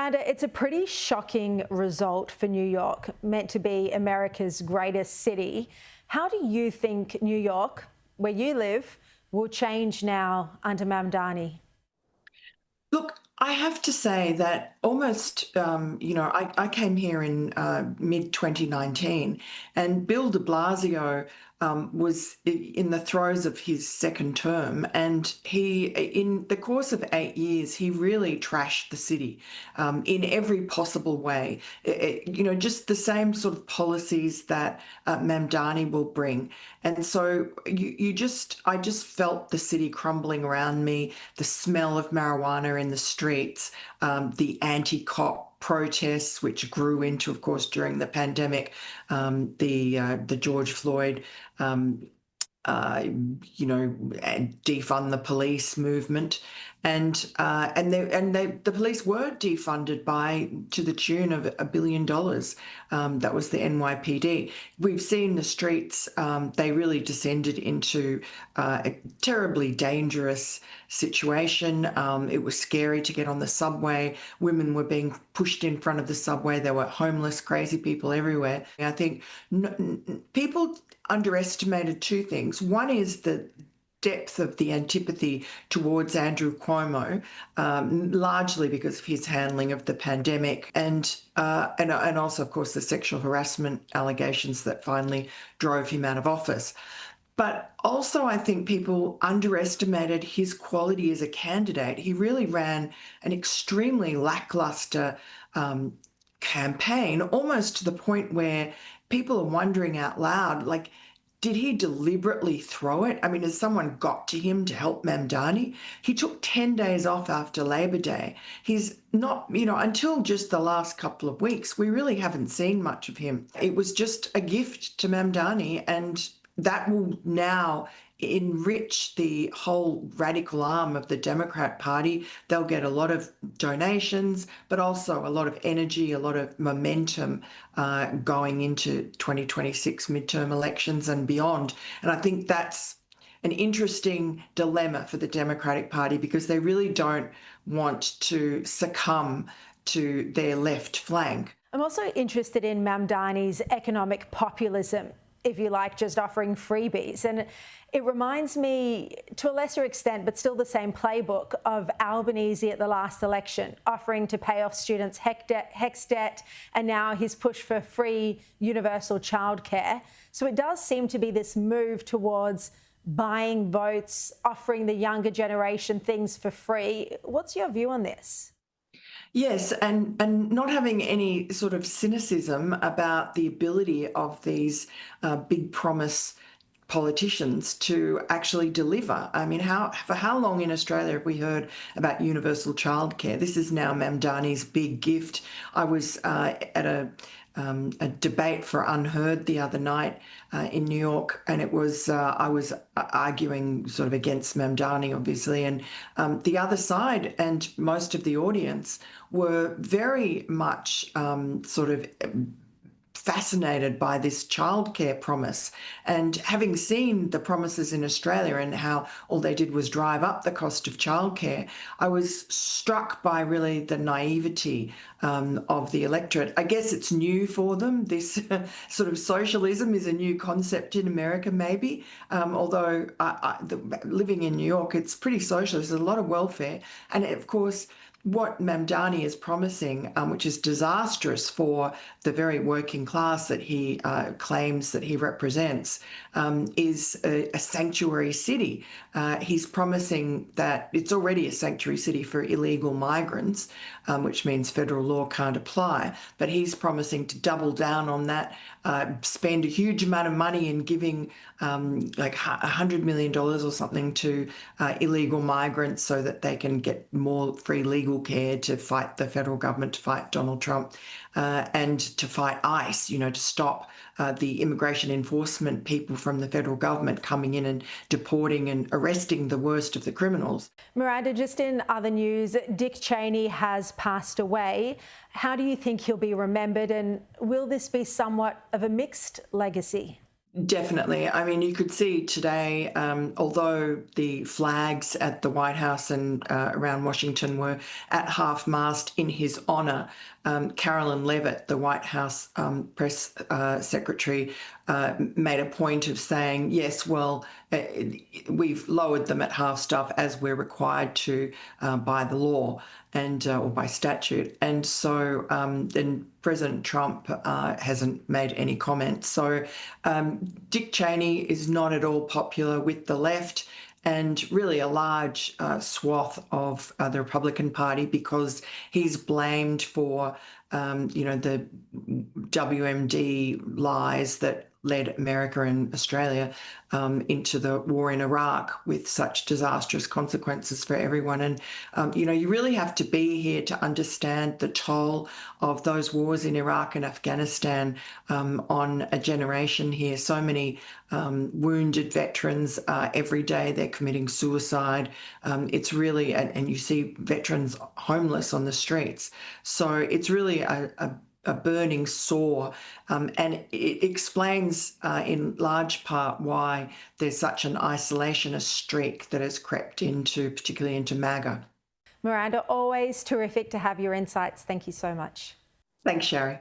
Miranda, it's a pretty shocking result for New York, meant to be America's greatest city. How do you think New York, where you live, will change now under Mamdani? Look, I have to say that almost, I came here in mid 2019, and Bill de Blasio was in the throes of his second term. And in the course of 8 years, he really trashed the city in every possible way. Just the same sort of policies that Mamdani will bring. And so I just felt the city crumbling around me, the smell of marijuana in the streets, the anti-cop protests, which grew into, of course, during the pandemic, the George Floyd, defund the police movement, and the police were defunded to the tune of $1 billion. That was the NYPD. We've seen the streets; they really descended into a terribly dangerous situation. It was scary to get on the subway. Women were being pushed in front of the subway. There were homeless, crazy people everywhere. I think people underestimated two things. One is the depth of the antipathy towards Andrew Cuomo, largely because of his handling of the pandemic, and also, of course, the sexual harassment allegations that finally drove him out of office. But also, I think people underestimated his quality as a candidate. He really ran an extremely lackluster campaign, almost to the point where people are wondering out loud, like, did he deliberately throw it? I mean, has someone got to him to help Mamdani? He took 10 days off after Labor Day. He's not, until just the last couple of weeks, we really haven't seen much of him. It was just a gift to Mamdani, and that will now enrich the whole radical arm of the Democrat Party. They'll get a lot of donations, but also a lot of energy, a lot of momentum going into 2026 midterm elections and beyond. And I think that's an interesting dilemma for the Democratic Party, because they really don't want to succumb to their left flank. I'm also interested in Mamdani's economic populism, if you like, just offering freebies. And it reminds me, to a lesser extent, but still the same playbook, of Albanese at the last election, offering to pay off students' HECS debt, and now his push for free universal childcare. So it does seem to be this move towards buying votes, offering the younger generation things for free. What's your view on this? Yes, and not having any sort of cynicism about the ability of these big promise politicians to actually deliver. I mean, for how long in Australia have we heard about universal childcare? This is now Mamdani's big gift. I was at a debate for Unheard the other night in New York, and it was I was arguing sort of against Mamdani, obviously, and the other side and most of the audience were very much sort of fascinated by this childcare promise. And having seen the promises in Australia and how all they did was drive up the cost of childcare, I was struck by really the naivety of the electorate. I guess it's new for them. This sort of socialism is a new concept in America, maybe, although living in New York, it's pretty socialist. There's a lot of welfare. And of course, what Mamdani is promising, which is disastrous for the very working class that he claims that he represents, is a sanctuary city. He's promising that it's already a sanctuary city for illegal migrants, which means federal law can't apply. But he's promising to double down on that, spend a huge amount of money in giving like $100 million or something to illegal migrants so that they can get more free legal care to fight the federal government, to fight Donald Trump, and to fight ICE, to stop the immigration enforcement people from the federal government coming in and deporting and arresting the worst of the criminals. Miranda, just in other news, Dick Cheney has passed away. How do you think he'll be remembered, and will this be somewhat of a mixed legacy? Definitely. I mean, you could see today, although the flags at the White House and around Washington were at half-mast in his honour, Carolyn Levitt, the White House press secretary, made a point of saying, yes, well, we've lowered them at half-staff as we're required to by the law and or by statute. And so then President Trump hasn't made any comments. So Dick Cheney is not at all popular with the left and really a large swath of the Republican Party, because he's blamed for, the WMD lies that led America and Australia into the war in Iraq with such disastrous consequences for everyone. And, you really have to be here to understand the toll of those wars in Iraq and Afghanistan on a generation here. So many wounded veterans every day, they're committing suicide. It's really, and you see veterans homeless on the streets. So it's really a burning sore, and it explains in large part why there's such an isolationist streak that has crept into, particularly into MAGA. Miranda, always terrific to have your insights. Thank you so much. Thanks, Sharri.